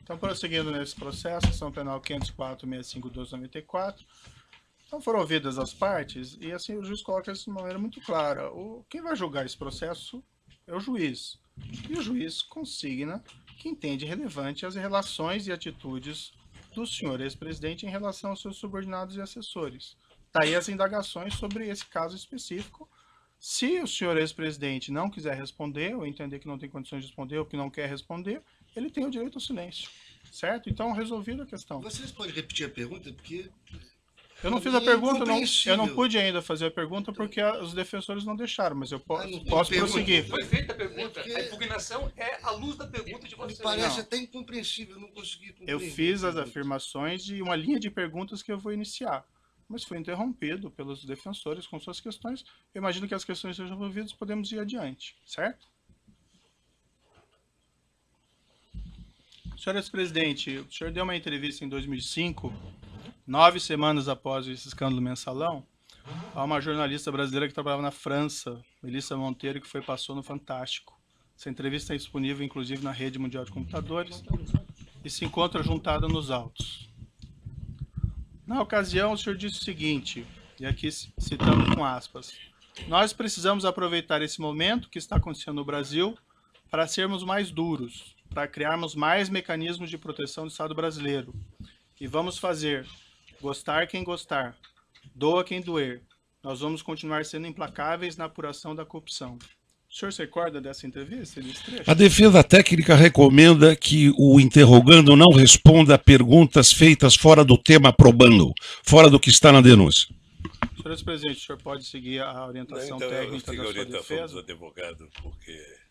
Então, prosseguindo nesse processo, ação penal 504.65.294. Então, foram ouvidas as partes e, assim, o juiz coloca isso de maneira muito clara. Quem vai julgar esse processo é o juiz. E o juiz consigna que entende relevante as relações e atitudes do senhor ex-presidente em relação aos seus subordinados e assessores. Daí as indagações sobre esse caso específico. Se o senhor ex-presidente não quiser responder, ou entender que não tem condições de responder, ou que não quer responder, ele tem o direito ao silêncio. Certo? Então, resolvida a questão. Vocês podem repetir a pergunta? Porque eu não fiz a pergunta, eu não pude ainda fazer a pergunta porque os defensores não deixaram, mas eu posso prosseguir. Foi feita a pergunta. A impugnação é à luz da pergunta de vocês. Me parece até incompreensível, eu não consegui compreender. Eu fiz as afirmações de uma linha de perguntas que eu vou iniciar, mas foi interrompido pelos defensores com suas questões. Eu imagino que as questões sejam resolvidas, podemos ir adiante, certo? Senhor ex-presidente, o senhor deu uma entrevista em 2005, 9 semanas após esse escândalo mensalão, a uma jornalista brasileira que trabalhava na França, Melissa Monteiro, que passou no Fantástico. Essa entrevista é disponível, inclusive, na rede mundial de computadores e se encontra juntada nos autos. Na ocasião, o senhor disse o seguinte, e aqui citando com aspas, nós precisamos aproveitar esse momento que está acontecendo no Brasil para sermos mais duros, para criarmos mais mecanismos de proteção do Estado brasileiro. E vamos fazer, gostar quem gostar, doa quem doer. Nós vamos continuar sendo implacáveis na apuração da corrupção. O senhor se recorda dessa entrevista? A defesa técnica recomenda que o interrogando não responda a perguntas feitas fora do tema probando, fora do que está na denúncia. Senhor ex-presidente, o senhor pode seguir a orientação técnica da sua defesa? Do advogado, porque...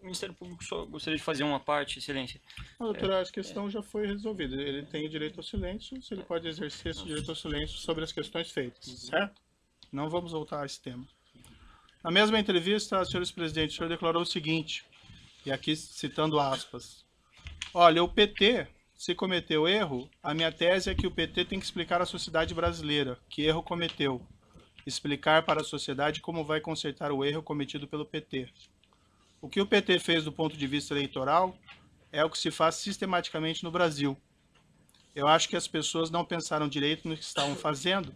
O Ministério Público só gostaria de fazer uma parte, excelência. Doutor, a questão já foi resolvida. Ele tem o direito ao silêncio, se ele pode exercer esse direito ao silêncio sobre as questões feitas, certo? Não vamos voltar a esse tema. Na mesma entrevista, senhor ex-presidente, o senhor declarou o seguinte, e aqui citando aspas, olha, o PT, se cometeu erro, a minha tese é que o PT tem que explicar à sociedade brasileira que erro cometeu, explicar para a sociedade como vai consertar o erro cometido pelo PT. O que o PT fez do ponto de vista eleitoral é o que se faz sistematicamente no Brasil. Eu acho que as pessoas não pensaram direito no que estavam fazendo,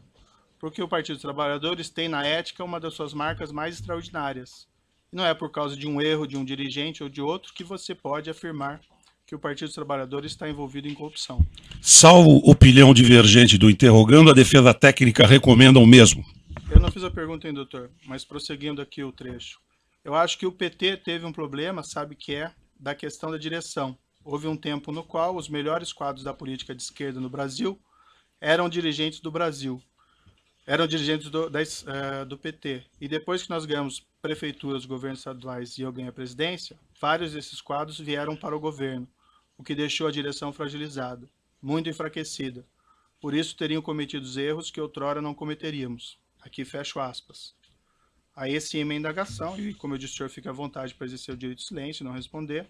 porque o Partido dos Trabalhadores tem na ética uma das suas marcas mais extraordinárias. E não é por causa de um erro de um dirigente ou de outro que você pode afirmar que o Partido dos Trabalhadores está envolvido em corrupção. Salvo opinião divergente do interrogando, a defesa técnica recomenda o mesmo. Eu não fiz a pergunta, hein, doutor, mas prosseguindo aqui o trecho. Eu acho que o PT teve um problema, sabe que é, da questão da direção. Houve um tempo no qual os melhores quadros da política de esquerda no Brasil eram dirigentes do Brasil. Eram dirigentes do PT. E depois que nós ganhamos prefeituras, governos estaduais e eu ganhei a presidência, vários desses quadros vieram para o governo, o que deixou a direção fragilizada, muito enfraquecida. Por isso teriam cometido erros que outrora não cometeríamos. Aqui fecho aspas. Aí sim, minha indagação, e como eu disse, o senhor fica à vontade para exercer o direito de silêncio e não responder.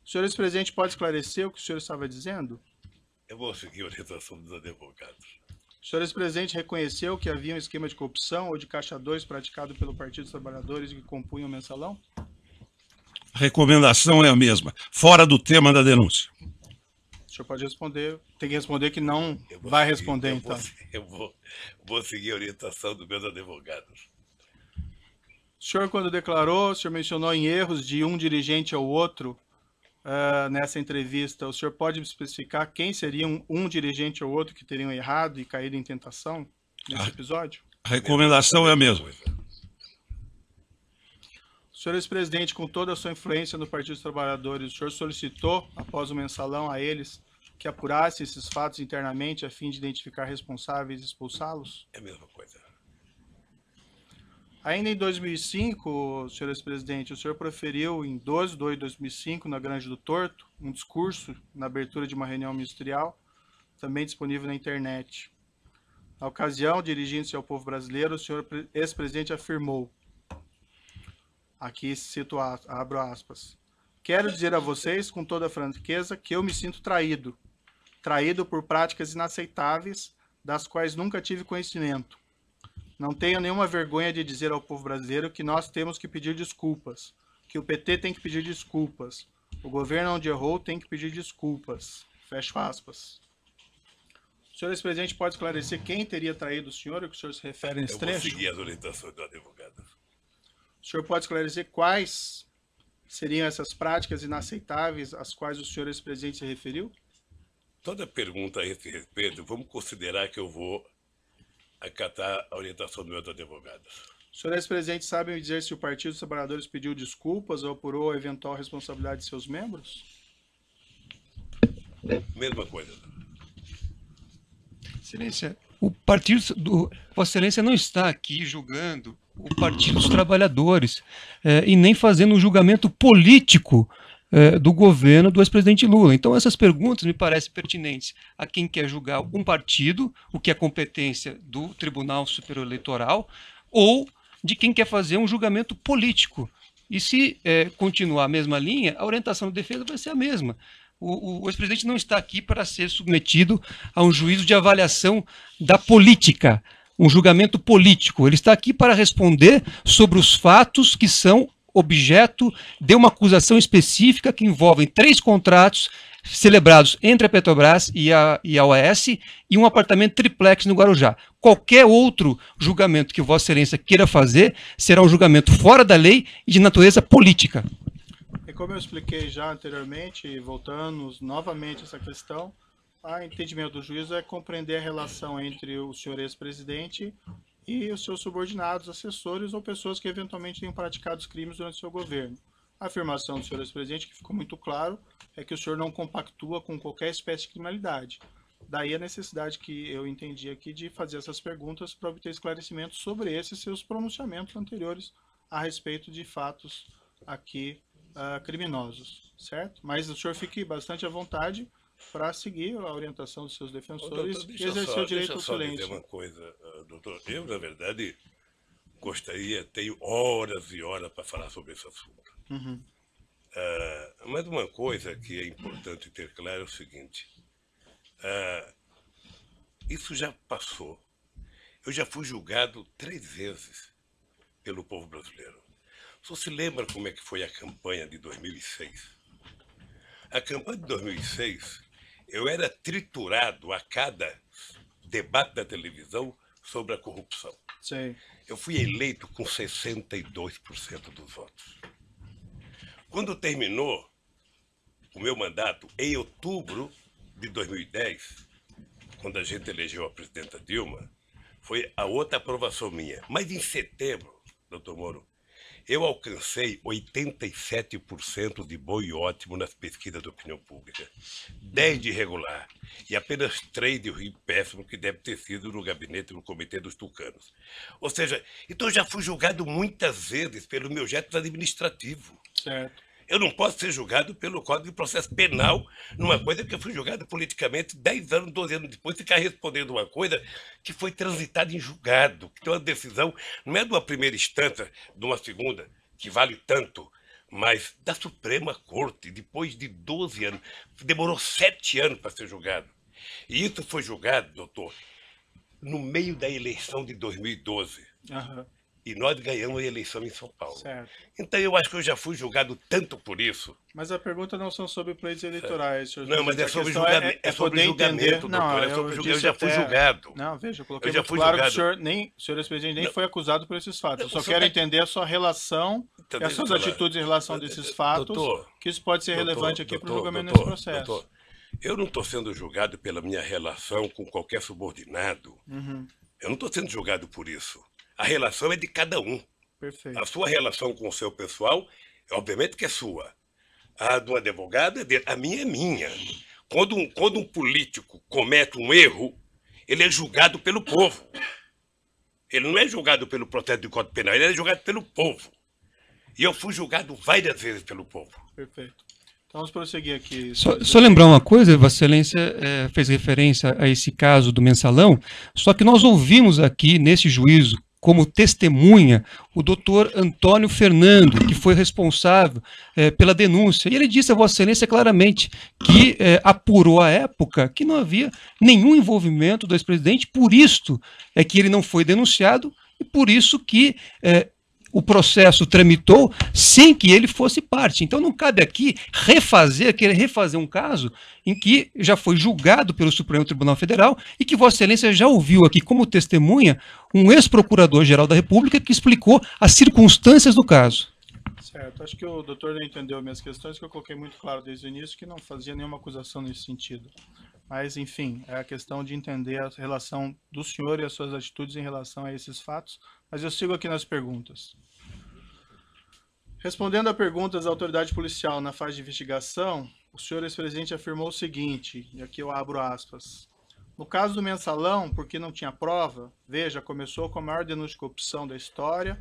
O senhor ex-presidente pode esclarecer o que o senhor estava dizendo? Eu vou seguir a orientação dos advogados. O senhor ex-presidente reconheceu que havia um esquema de corrupção ou de caixa 2 praticado pelo Partido dos Trabalhadores que compunham o mensalão? A recomendação é a mesma, fora do tema da denúncia. O senhor pode responder, tem que responder que não vai responder, então. Eu vou seguir a orientação dos meus advogados. O senhor, quando declarou, o senhor mencionou em erros de um dirigente ao outro nessa entrevista. O senhor pode especificar quem seria um dirigente ou outro que teriam errado e caído em tentação nesse episódio? A recomendação é a mesma. O senhor ex-presidente, com toda a sua influência no Partido dos Trabalhadores, o senhor solicitou, após o mensalão, a eles que apurassem esses fatos internamente a fim de identificar responsáveis e expulsá-los? É a mesma coisa. Ainda em 2005, senhor ex-presidente, o senhor proferiu em 12 de 2 de 2005, na Grande do Torto, um discurso na abertura de uma reunião ministerial, também disponível na internet. Na ocasião, dirigindo-se ao povo brasileiro, o senhor ex-presidente afirmou, aqui cito, abro aspas, quero dizer a vocês com toda a franqueza que eu me sinto traído, traído por práticas inaceitáveis, das quais nunca tive conhecimento. Não tenho nenhuma vergonha de dizer ao povo brasileiro que nós temos que pedir desculpas, que o PT tem que pedir desculpas. O governo onde errou tem que pedir desculpas. Fecho aspas. O senhor ex-presidente pode esclarecer quem teria traído o senhor, o que o senhor se refere nesse Eu vou trecho? seguir as orientações do advogado. O senhor pode esclarecer quais seriam essas práticas inaceitáveis às quais o senhor ex-presidente se referiu? Toda pergunta a esse respeito, vamos considerar que eu vou acatar a orientação dos meus advogados. O senhor ex-presidente sabe me dizer se o Partido dos Trabalhadores pediu desculpas ou apurou a eventual responsabilidade de seus membros? Mesma coisa. Excelência, o partido do Vossa Excelência não está aqui julgando o Partido dos Trabalhadores e nem fazendo um julgamento político do governo do ex-presidente Lula. Então essas perguntas me parecem pertinentes a quem quer julgar um partido, o que é competência do Tribunal Superior Eleitoral, ou de quem quer fazer um julgamento político. E se continuar a mesma linha, a orientação da defesa vai ser a mesma. O ex-presidente não está aqui para ser submetido a um juízo de avaliação da política, um julgamento político. Ele está aqui para responder sobre os fatos que são objeto de uma acusação específica que envolvem 3 contratos celebrados entre a Petrobras e a OAS e um apartamento triplex no Guarujá. Qualquer outro julgamento que Vossa Excelência queira fazer será um julgamento fora da lei e de natureza política. E como eu expliquei já anteriormente, e voltando novamente a essa questão, o entendimento do juízo é compreender a relação entre o senhor ex-presidente e os seus subordinados, assessores ou pessoas que eventualmente tenham praticado os crimes durante o seu governo. A afirmação do senhor ex-presidente, que ficou muito claro, é que o senhor não compactua com qualquer espécie de criminalidade. Daí a necessidade que eu entendi aqui de fazer essas perguntas para obter esclarecimentos sobre esses seus pronunciamentos anteriores a respeito de fatos aqui criminosos, certo? Mas o senhor fique bastante à vontade para seguir a orientação dos seus defensores e exercer o direito ao silêncio. Deixa eu só dizer uma coisa, doutor. Eu, na verdade, gostaria, tenho horas e horas para falar sobre esse assunto. Uhum. Mas uma coisa que é importante ter claro é o seguinte. Isso já passou. Eu já fui julgado 3 vezes pelo povo brasileiro. Só se lembra como é que foi a campanha de 2006? A campanha de 2006, eu era triturado a cada debate da televisão sobre a corrupção. Sim. Eu fui eleito com 62% dos votos. Quando terminou o meu mandato, em outubro de 2010, quando a gente elegeu a presidenta Dilma, foi a outra aprovação minha. Mas em setembro, doutor Moro, eu alcancei 87% de bom e ótimo nas pesquisas de opinião pública, 10 de regular e apenas 3 de ruim péssimo, que deve ter sido no gabinete do Comitê dos Tucanos. Ou seja, então eu já fui julgado muitas vezes pelo meu jeito administrativo. Certo. Eu não posso ser julgado pelo Código de Processo Penal numa coisa que eu fui julgado politicamente 10 anos, 12 anos depois, ficar respondendo uma coisa que foi transitada em julgado, que tem uma decisão, não é de uma primeira instância, de uma segunda, que vale tanto, mas da Suprema Corte, depois de 12 anos. Demorou 7 anos para ser julgado. E isso foi julgado, doutor, no meio da eleição de 2012. Uhum. E nós ganhamos a eleição em São Paulo. Certo. Então eu acho que eu já fui julgado tanto por isso. Mas a pergunta não são sobre pleitos eleitorais, senhor. Não, mas é A sobre questão julgamento, é sobre poder julgamento, entender. doutor. Não, É sobre eu eu já fui até- julgado. Não, veja, eu coloquei Eu já muito fui claro que julgado. o senhor ex-presidente nem Não. foi acusado por esses fatos. Eu só Não, quero só- entender a sua relação Então, e as deixa suas eu falar. atitudes em relação desses fatos, Doutor, que isso pode ser doutor, relevante aqui para o doutor, julgamento doutor, nesse processo. doutor, eu não estou sendo julgado pela minha relação com qualquer subordinado. Uhum, Eu não estou sendo julgado por isso. A relação é de cada um. perfeito. A sua relação com o seu pessoal, obviamente que é sua. A do advogado é dele. A minha é minha. Quando um político comete um erro, ele é julgado pelo povo. Ele não é julgado pelo processo de Código Penal, ele é julgado pelo povo. E eu fui julgado várias vezes pelo povo. Perfeito. Então vamos prosseguir aqui. Só lembrar uma coisa, Vossa Excelência fez referência a esse caso do mensalão, só que nós ouvimos aqui nesse juízo, como testemunha, o doutor Antônio Fernando, que foi responsável pela denúncia. E ele disse a Vossa Excelência claramente que apurou à época que não havia nenhum envolvimento do ex-presidente, por isto é que ele não foi denunciado e por isso que o processo tramitou sem que ele fosse parte. Então não cabe aqui querer refazer um caso em que já foi julgado pelo Supremo Tribunal Federal e que Vossa Excelência já ouviu aqui como testemunha um ex-procurador-geral da República que explicou as circunstâncias do caso. Certo, acho que o doutor não entendeu minhas questões, que eu coloquei muito claro desde o início que não fazia nenhuma acusação nesse sentido. Mas, enfim, é a questão de entender a relação do senhor e as suas atitudes em relação a esses fatos. Mas eu sigo aqui nas perguntas. Respondendo a perguntas da autoridade policial na fase de investigação, o senhor ex-presidente afirmou o seguinte, e aqui eu abro aspas. No caso do mensalão, porque não tinha prova, veja, começou com a maior denúncia de corrupção da história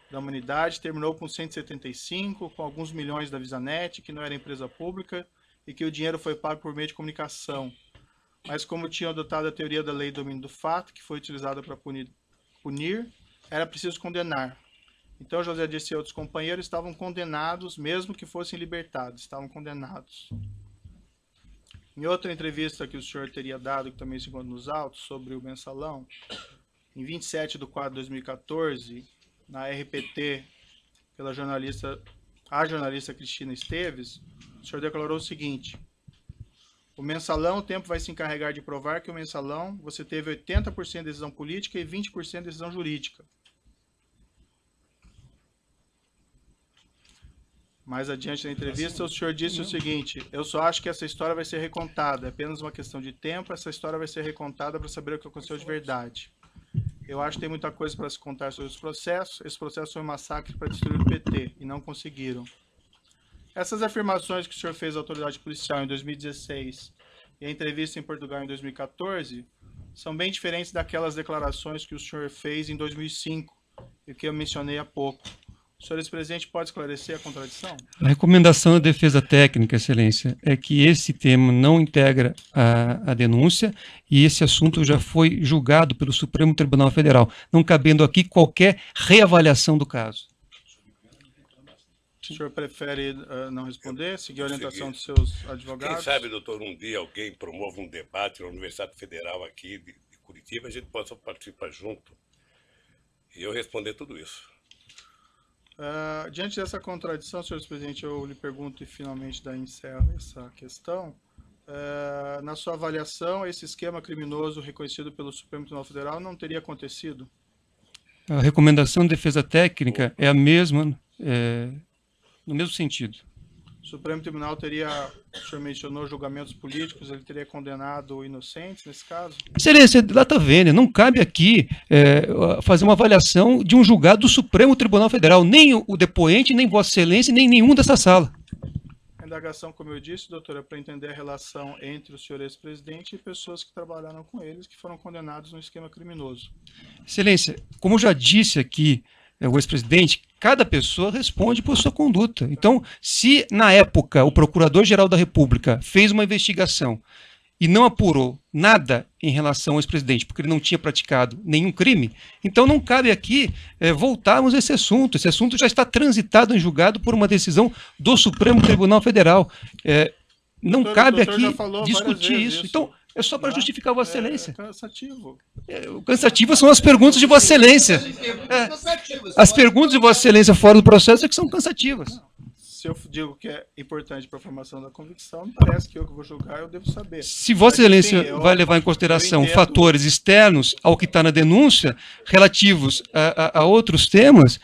da humanidade, terminou com 175, com alguns milhões da Visanet, que não era empresa pública, e que o dinheiro foi pago por meio de comunicação. Mas como tinham adotado a teoria da lei do domínio do fato, que foi utilizada para punir, era preciso condenar. Então José Dirceu e outros companheiros estavam condenados, mesmo que fossem libertados, estavam condenados. Em outra entrevista que o senhor teria dado, que também se encontra nos autos, sobre o mensalão, em 27/4/2014, na RPT, pela jornalista Cristina Esteves, o senhor declarou o seguinte: o mensalão, o tempo vai se encarregar de provar que o mensalão você teve 80% de decisão política e 20% de decisão jurídica. Mais adiante na entrevista, o senhor disse o seguinte: eu só acho que essa história vai ser recontada, é apenas uma questão de tempo, essa história vai ser recontada para saber o que aconteceu de verdade. Eu acho que tem muita coisa para se contar sobre os processos. Esse processo foi um massacre para destruir o PT, e não conseguiram. Essas afirmações que o senhor fez à autoridade policial em 2016 e a entrevista em Portugal em 2014 são bem diferentes daquelas declarações que o senhor fez em 2005 e que eu mencionei há pouco. O senhor ex-presidente pode esclarecer a contradição? A recomendação da defesa técnica, Excelência, é que esse tema não integra a denúncia e esse assunto já foi julgado pelo Supremo Tribunal Federal, não cabendo aqui qualquer reavaliação do caso. O senhor prefere não responder, seguir a orientação dos seus advogados? Quem sabe, doutor, um dia alguém promova um debate na Universidade Federal aqui de Curitiba, a gente possa participar junto e eu responder tudo isso. Diante dessa contradição, senhor presidente, eu lhe pergunto e finalmente daí encerro essa questão. Na sua avaliação, esse esquema criminoso reconhecido pelo Supremo Tribunal Federal não teria acontecido? A recomendação de defesa técnica é a mesma, no mesmo sentido. O Supremo Tribunal teria, o senhor mencionou julgamentos políticos, ele teria condenado inocentes nesse caso? Excelência, data vênia, não cabe aqui fazer uma avaliação de um julgado do Supremo Tribunal Federal, nem o depoente, nem Vossa Excelência, nem nenhum dessa sala. A indagação, como eu disse, doutora, é para entender a relação entre o senhor ex-presidente e pessoas que trabalharam com eles, que foram condenados no esquema criminoso. Excelência, como eu já disse aqui, o ex-presidente, cada pessoa responde por sua conduta. Então, se na época o Procurador-Geral da República fez uma investigação e não apurou nada em relação ao ex-presidente, porque ele não tinha praticado nenhum crime, então não cabe aqui voltarmos a esse assunto. Esse assunto já está transitado em julgado por uma decisão do Supremo Tribunal Federal. Não cabe aqui discutir isso. Então, é só para justificar Vossa Excelência. É cansativo. Cansativas são as perguntas de Vossa Excelência. As perguntas de Vossa Excelência fora do processo é que são cansativas. Se eu digo que é importante para a formação da convicção, não parece que eu que vou julgar, eu devo saber. Se Vossa Excelência vai levar em consideração fatores externos ao que está na denúncia, relativos a outros temas,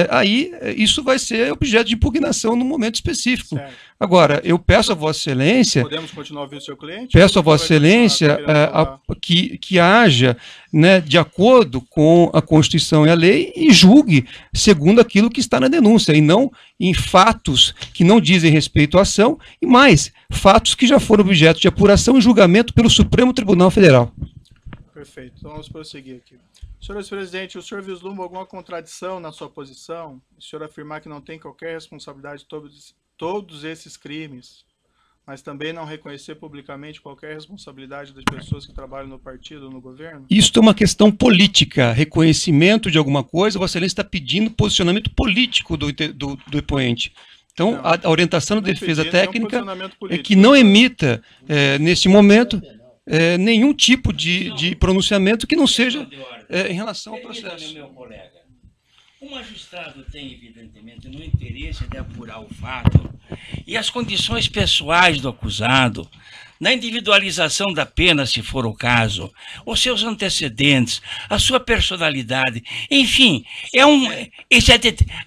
aí isso vai ser objeto de impugnação num momento específico. Certo. Agora, eu peço a Vossa Excelência... Podemos continuar ouvindo o seu cliente? Peço a Vossa Excelência que haja, né, de acordo com a Constituição e a lei e julgue segundo aquilo que está na denúncia, e não em fatos que não dizem respeito à ação, e mais, fatos que já foram objeto de apuração e julgamento pelo Supremo Tribunal Federal. Perfeito, então vamos prosseguir aqui. Senhor ex-presidente, o senhor vislumbra alguma contradição na sua posição? O senhor afirmar que não tem qualquer responsabilidade de todos esses crimes, mas também não reconhecer publicamente qualquer responsabilidade das pessoas que trabalham no partido ou no governo? Isso é uma questão política, reconhecimento de alguma coisa. Vossa Excelência está pedindo posicionamento político do depoente. Então, não, a orientação da defesa técnica é que não emita, neste momento, nenhum tipo de pronunciamento que não seja em relação ao processo. O magistrado tem, evidentemente, no interesse de apurar o fato e as condições pessoais do acusado, na individualização da pena, se for o caso, os seus antecedentes, a sua personalidade, enfim,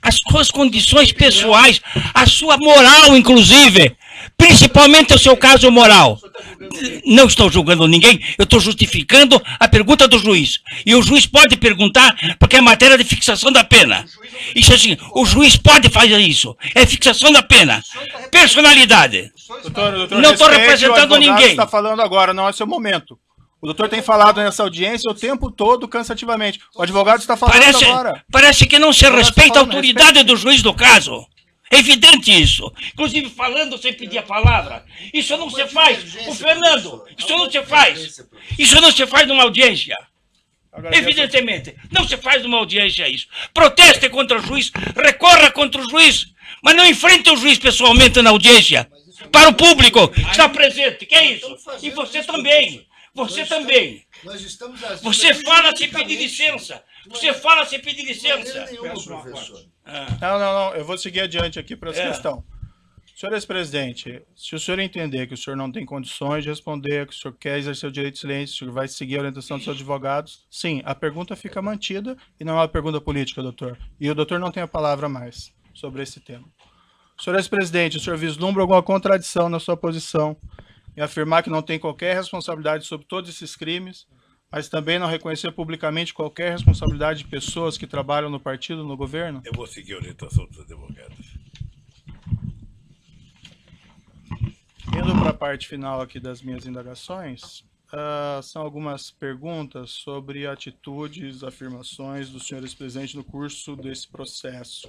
as suas condições pessoais, a sua moral, inclusive, principalmente o seu caso moral. Não estou julgando ninguém, eu estou justificando a pergunta do juiz. E o juiz pode perguntar, porque é matéria de fixação da pena. Isso assim, o juiz pode fazer isso. É fixação da pena. Personalidade. Doutor, Não estou representando ninguém. Está falando agora, não é seu momento. O doutor tem falado nessa audiência o tempo todo cansativamente. O advogado está falando agora. Parece que não se respeita a autoridade do juiz do caso. É evidente isso. Inclusive falando sem pedir a palavra. Isso não se faz. O Fernando, isso não se faz. Isso não se faz numa audiência. Evidentemente. Não se faz numa audiência isso. Proteste contra o juiz, recorra contra o juiz, mas não enfrente o juiz pessoalmente na audiência. Para o público que está presente. Que é isso? E você também. Você também. Você fala sem pedir licença. Você fala sem pedir licença. Não. Eu vou seguir adiante aqui para essa questão. Senhor ex-presidente, se o senhor entender que o senhor não tem condições de responder, que o senhor quer exercer o direito de silêncio, o senhor vai seguir a orientação dos seus advogados, sim, a pergunta fica mantida e não é uma pergunta política, doutor. E o doutor não tem a palavra mais sobre esse tema. Senhor ex-presidente, o senhor vislumbra alguma contradição na sua posição em afirmar que não tem qualquer responsabilidade sobre todos esses crimes, mas também não reconhecer publicamente qualquer responsabilidade de pessoas que trabalham no partido, no governo? Eu vou seguir a orientação dos advogados. Indo para a parte final aqui das minhas indagações, são algumas perguntas sobre atitudes, afirmações do senhor ex-presidente no curso desse processo.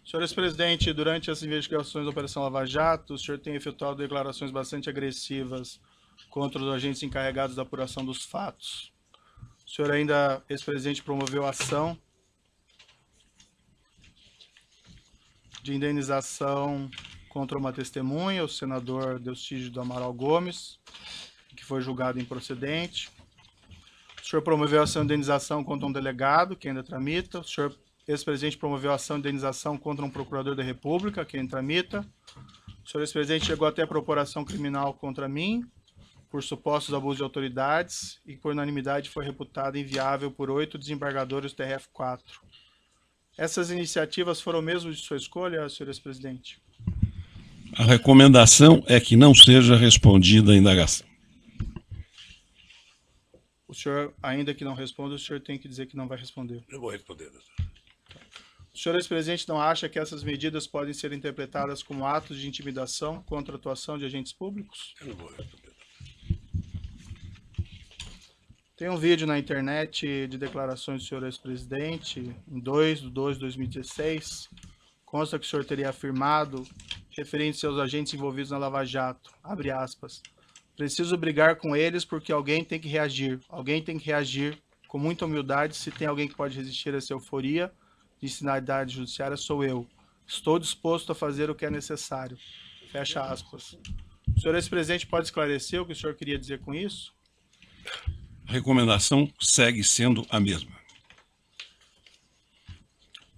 Senhor ex-presidente, durante as investigações da Operação Lava Jato, o senhor tem efetuado declarações bastante agressivas contra os agentes encarregados da apuração dos fatos. O senhor ainda, ex-presidente, promoveu ação de indenização contra uma testemunha, o senador Delcídio do Amaral Gomes, que foi julgado improcedente. O senhor promoveu ação de indenização contra um delegado, que ainda tramita. O senhor, ex-presidente, promoveu ação de indenização contra um procurador da República, que ainda tramita. O senhor, ex-presidente, chegou até a propor ação criminal contra mim, por supostos abusos de autoridades, e por unanimidade foi reputada inviável por 8 desembargadores do TRF4. Essas iniciativas foram mesmo de sua escolha, senhor ex-presidente? A recomendação é que não seja respondida a indagação. O senhor, ainda que não responda, o senhor tem que dizer que não vai responder. Eu vou responder, doutor. O senhor ex-presidente não acha que essas medidas podem ser interpretadas como atos de intimidação contra a atuação de agentes públicos? Eu não vou responder. Tem um vídeo na internet de declarações do senhor ex-presidente, em 2/2/2016, consta que o senhor teria afirmado, referente aos agentes envolvidos na Lava Jato, abre aspas, preciso brigar com eles porque alguém tem que reagir. Alguém tem que reagir com muita humildade. Se tem alguém que pode resistir a essa euforia de sinalidade judiciária, sou eu. Estou disposto a fazer o que é necessário. Fecha aspas. O senhor ex-presidente pode esclarecer o que o senhor queria dizer com isso? A recomendação segue sendo a mesma.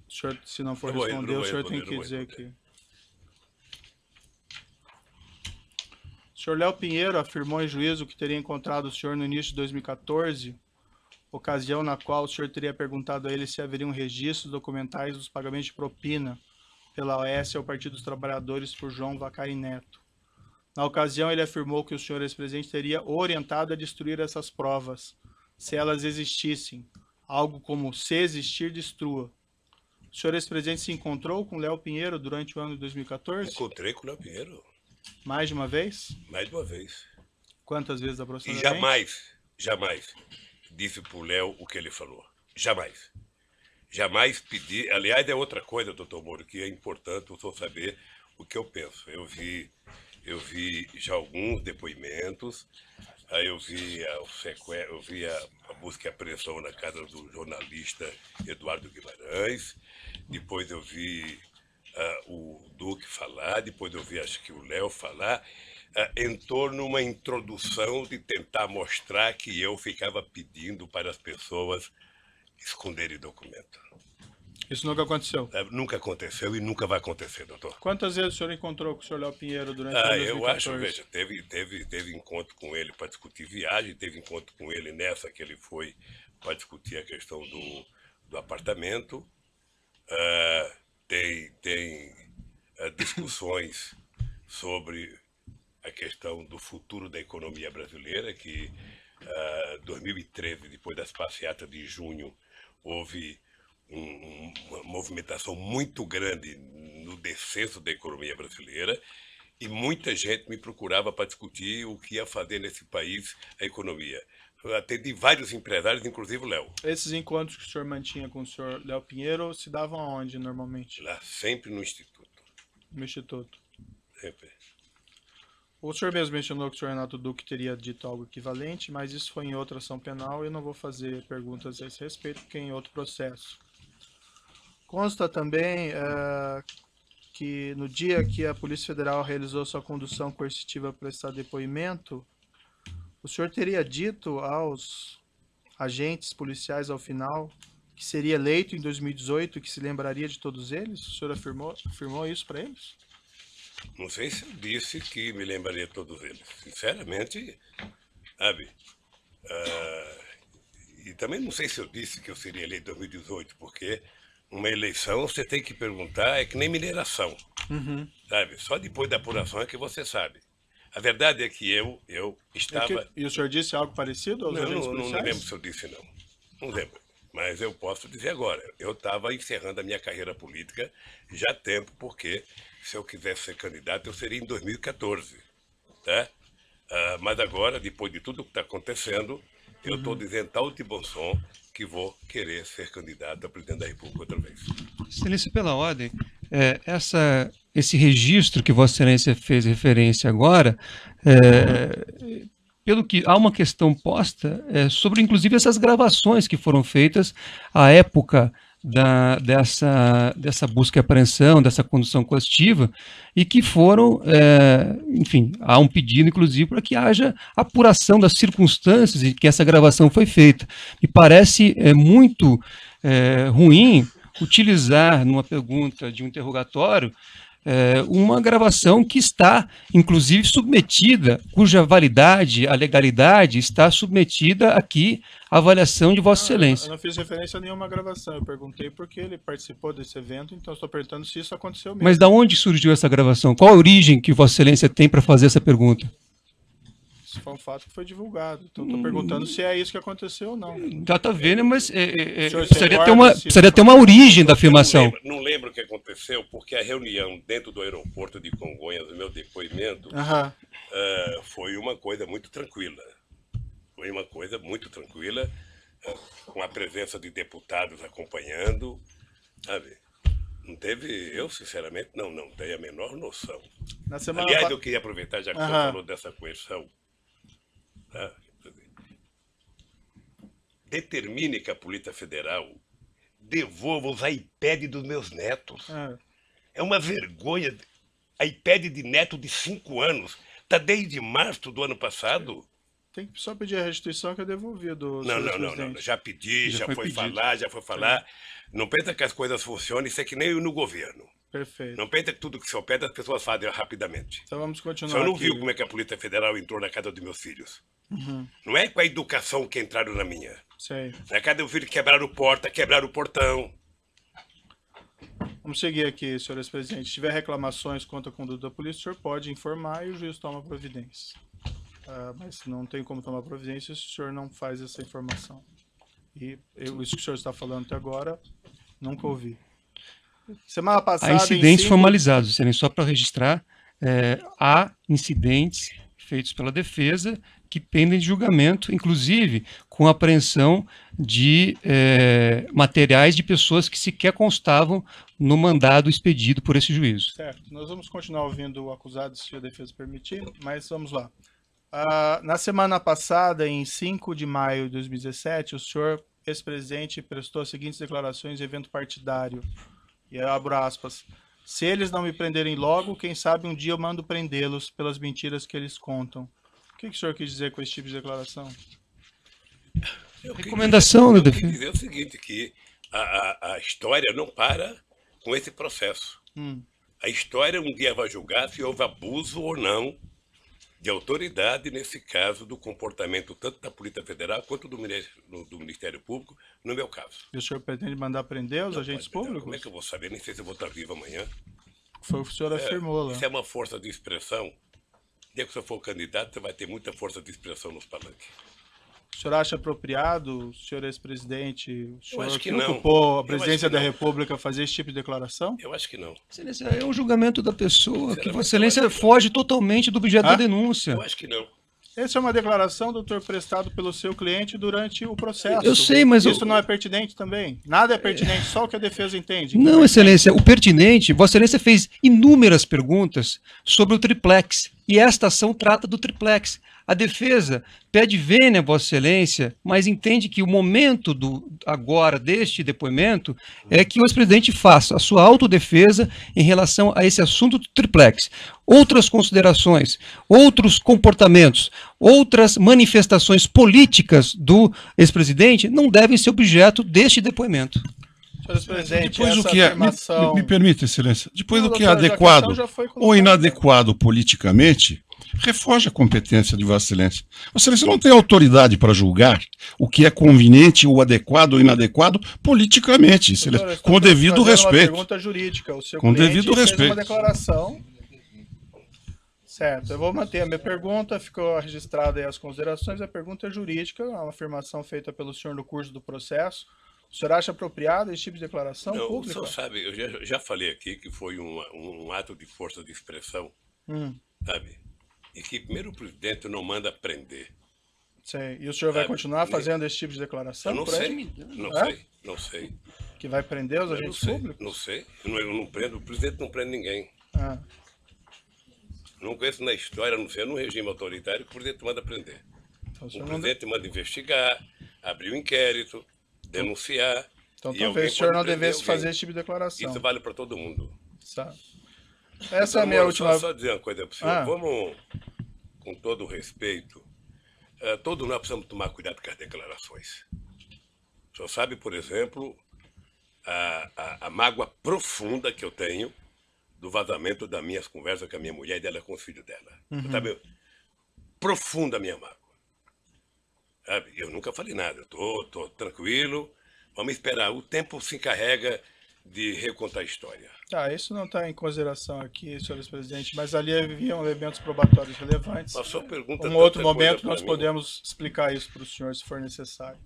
O senhor, se não for responder, o senhor tem que dizer que... O senhor Léo Pinheiro afirmou em juízo que teria encontrado o senhor no início de 2014, ocasião na qual o senhor teria perguntado a ele se haveriam registros documentais dos pagamentos de propina pela OAS ao Partido dos Trabalhadores por João Vacari Neto. Na ocasião, ele afirmou que o senhor ex-presidente teria orientado a destruir essas provas, se elas existissem, algo como se existir, destrua. O senhor ex-presidente se encontrou com Léo Pinheiro durante o ano de 2014? Encontrei com o Léo Pinheiro. Mais de uma vez? Mais de uma vez. Quantas vezes E aproximadamente? jamais disse pro Léo o que ele falou. Jamais. Jamais pedi. Aliás, é outra coisa, doutor Moro, que é importante o senhor saber o que eu penso. Eu vi já alguns depoimentos, aí eu vi a busca e apreensão na casa do jornalista Eduardo Guimarães, depois eu vi o Duque falar, depois eu vi acho que o Léo falar, em torno de uma introdução de tentar mostrar que eu ficava pedindo para as pessoas esconderem documento. Isso nunca aconteceu. Nunca aconteceu e nunca vai acontecer, doutor. Quantas vezes o senhor encontrou com o senhor Léo Pinheiro durante o ano de 2014? Eu acho, veja, teve encontro com ele para discutir viagem, teve encontro com ele nessa que ele foi para discutir a questão do apartamento. Tem discussões sobre a questão do futuro da economia brasileira, que 2013, depois das passeatas de junho, houve uma movimentação muito grande no descenso da economia brasileira e muita gente me procurava para discutir o que ia fazer nesse país a economia. Eu atendi vários empresários, inclusive o Léo. Esses encontros que o senhor mantinha com o senhor Léo Pinheiro se davam aonde, normalmente? Lá, sempre no Instituto. No Instituto. Sempre. O senhor mesmo mencionou que o senhor Renato Duque teria dito algo equivalente, mas isso foi em outra ação penal e eu não vou fazer perguntas a esse respeito, porque é em outro processo. Consta também que no dia que a Polícia Federal realizou sua condução coercitiva para prestar depoimento, o senhor teria dito aos agentes policiais ao final que seria eleito em 2018 e que se lembraria de todos eles? O senhor afirmou isso para eles? Não sei se eu disse que me lembraria de todos eles. Sinceramente, sabe? E também não sei se eu disse que eu seria eleito em 2018, porque uma eleição você tem que perguntar, é que nem mineração. Sabe? Só depois da apuração é que você sabe. A verdade é que eu estava... E o senhor disse algo parecido aos agentes policiais? Não lembro se eu disse, não. Não lembro. Mas eu posso dizer agora. Eu estava encerrando a minha carreira política já há tempo, porque se eu quisesse ser candidato, eu seria em 2014. Tá? Mas agora, depois de tudo que está acontecendo, eu estou dizendo tal de bom som que vou querer ser candidato a presidente da República outra vez. Excelência, pela ordem, esse registro que Vossa Excelência fez referência agora, pelo que há uma questão posta sobre, inclusive, essas gravações que foram feitas à época dessa busca e apreensão, dessa condução coercitiva, e que foram, enfim, há um pedido, inclusive, para que haja apuração das circunstâncias em que essa gravação foi feita. Me parece muito ruim utilizar, numa pergunta de um interrogatório, uma gravação que está, inclusive, submetida, cuja validade, a legalidade, está submetida aqui à avaliação de Vossa Excelência. Eu não fiz referência a nenhuma gravação, eu perguntei porque ele participou desse evento, então estou perguntando se isso aconteceu mesmo. Mas de onde surgiu essa gravação? Qual a origem que Vossa Excelência tem para fazer essa pergunta? Isso foi um fato que foi divulgado, então estou perguntando se é isso que aconteceu ou não. Já está vendo, mas precisaria ter uma origem da afirmação. Não lembro o que aconteceu, porque a reunião dentro do aeroporto de Congonhas, do meu depoimento, foi uma coisa muito tranquila. Foi uma coisa muito tranquila, com a presença de deputados acompanhando, sabe? Não teve, eu sinceramente não tenho a menor noção. Aliás, eu queria aproveitar, já que você falou dessa coerção, tá? Determine que a Polícia Federal devolva os iPads dos meus netos. É uma vergonha. iPad de neto de 5 anos. Está desde março do ano passado. Tem que só pedir a restituição que é devolvido. Não. Já pedi, já foi falar. Não pensa que as coisas funcionam, isso é que nem no governo. Perfeito. Não pensa que tudo que se pede as pessoas fazem rapidamente. Então vamos continuar. O senhor não aqui. viu como é que a Polícia Federal entrou na casa dos meus filhos? Não é com a educação que entraram na minha. Sei. Na casa do filho quebraram porta, quebraram o portão. Vamos seguir aqui, senhores presidentes. Se tiver reclamações contra a conduta da polícia, o senhor pode informar e o juiz toma providência. Mas não tem como tomar providência se o senhor não faz essa informação. E isso que o senhor está falando até agora, nunca ouvi. Semana passada... Há incidentes formalizados, Excelência, só para registrar, há incidentes feitos pela defesa que pendem de julgamento, inclusive com apreensão de materiais de pessoas que sequer constavam no mandado expedido por esse juízo. Certo. Nós vamos continuar ouvindo o acusado, se a defesa permitir, mas vamos lá. Na semana passada, em 5 de maio de 2017, o senhor, ex-presidente, prestou as seguintes declarações em evento partidário. E eu abro aspas. Se eles não me prenderem logo, quem sabe um dia eu mando prendê-los pelas mentiras que eles contam. O que o senhor quis dizer com esse tipo de declaração? Recomendação da defesa. Eu quis dizer o seguinte, que a história não para com esse processo. A história um dia vai julgar se houve abuso ou não de autoridade, nesse caso, do comportamento tanto da Polícia Federal quanto do Ministério Público, no meu caso. E o senhor pretende mandar prender os Não agentes pode, públicos? Como é que eu vou saber? Nem sei se eu vou estar vivo amanhã. Foi o que o senhor afirmou lá. Isso é uma força de expressão. O dia que você for candidato, você vai ter muita força de expressão nos palanques. O senhor acha apropriado, o senhor ex-presidente, o senhor acho que que não. ocupou a Eu presidência acho que da não. República fazer esse tipo de declaração? Eu acho que não. Excelência, é um julgamento da pessoa, que Sinceramente, Vossa Excelência eu acho que foge totalmente do objeto da denúncia. Eu acho que não. Essa é uma declaração, doutor, prestado pelo seu cliente durante o processo. Eu sei, mas isso não é pertinente também? Nada é pertinente, só o que a defesa entende. Não, Excelência, o pertinente, Vossa Excelência fez inúmeras perguntas sobre o triplex, e esta ação trata do triplex. A defesa pede vênia, Vossa Excelência, mas entende que o momento agora deste depoimento é que o ex-presidente faça a sua autodefesa em relação a esse assunto do triplex. Outras considerações, outros comportamentos, outras manifestações políticas do ex-presidente não devem ser objeto deste depoimento. Senhor presidente, Depois essa o que é, afirmação... me permite, Excelência, depois Não, o que é doutor, já a adequado questão já foi ou colocada. inadequado politicamente, refoge a competência de Vossa Excelência. Vossa Excelência não tem autoridade para julgar o que é conveniente ou adequado ou inadequado politicamente, Excelência, Doutor, com o devido fazendo respeito. Uma pergunta jurídica. O seu Com cliente devido fez respeito. uma declaração. Certo, eu vou manter a minha pergunta, ficou registrada aí as considerações. A pergunta é jurídica, é uma afirmação feita pelo senhor no curso do processo. O senhor acha apropriado esse tipo de declaração Não, o pública? senhor sabe, eu já falei aqui que foi um ato de força de expressão, sabe? E que primeiro o presidente não manda prender. Sei. E o senhor vai Sabe, continuar fazendo esse tipo de declaração? Eu não por aí? sei, não É? sei, não sei. Que vai prender os Eu não agentes sei, públicos? não sei. Eu não prendo, o presidente não prende ninguém. Ah, Não conheço na história, não sei, num regime autoritário que o presidente manda prender. então o O senhor não... presidente manda investigar, abrir um inquérito, denunciar. Então e talvez alguém o senhor pode não prender devesse alguém. fazer esse tipo de declaração. Isso vale para todo mundo. Sabe? Essa é a Então, minha Moro, última... Só dizer uma coisa para o senhor. Ah. Vamos, com todo o respeito, todos nós precisamos tomar cuidado com as declarações. O senhor sabe, por exemplo, a mágoa profunda que eu tenho do vazamento das minhas conversas com a minha mulher e dela com os filhos dela. Sabe? Profunda a minha mágoa. Sabe? Eu nunca falei nada, eu tô tranquilo, vamos esperar. O tempo se encarrega de recontar a história. Tá, isso não está em consideração aqui, senhores presidente, mas ali haviam elementos probatórios relevantes. A sua pergunta Um outro tanta coisa momento pra nós mim. podemos explicar isso para o senhor, se for necessário.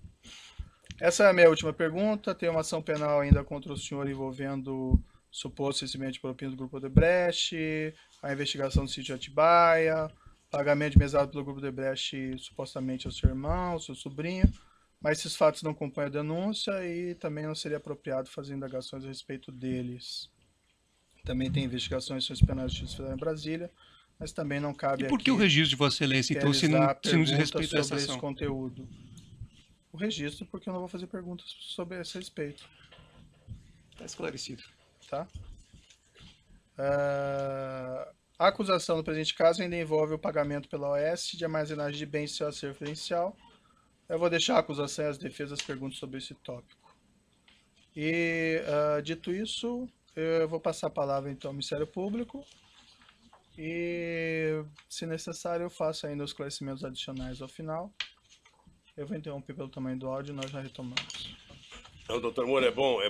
Essa é a minha última pergunta. Tem uma ação penal ainda contra o senhor envolvendo suposto recebimento de propina do Grupo Odebrecht, a investigação do sítio Atibaia, pagamento de mesada pelo Grupo Odebrecht supostamente ao seu irmão, ao seu sobrinho, mas esses fatos não compõem a denúncia e também não seria apropriado fazer indagações a respeito deles. Também tem investigações em ações penais de justiça federal em Brasília, mas também não cabe E por que aqui o registro de Vossa Excelência, então, se não realizar se não diz perguntas respeito a essa sobre esse ação? conteúdo. O registro, porque eu não vou fazer perguntas sobre esse respeito, Está esclarecido. tá? A acusação no presente caso ainda envolve o pagamento pela OAS de armazenagem de bens sem acervo referencial. Eu vou deixar a acusação e as defesas perguntas sobre esse tópico. E, dito isso, eu vou passar a palavra então ao Ministério Público e, se necessário, eu faço ainda os esclarecimentos adicionais ao final. Eu vou interromper pelo tamanho do áudio e nós já retomamos. Não, doutor Moura, é bom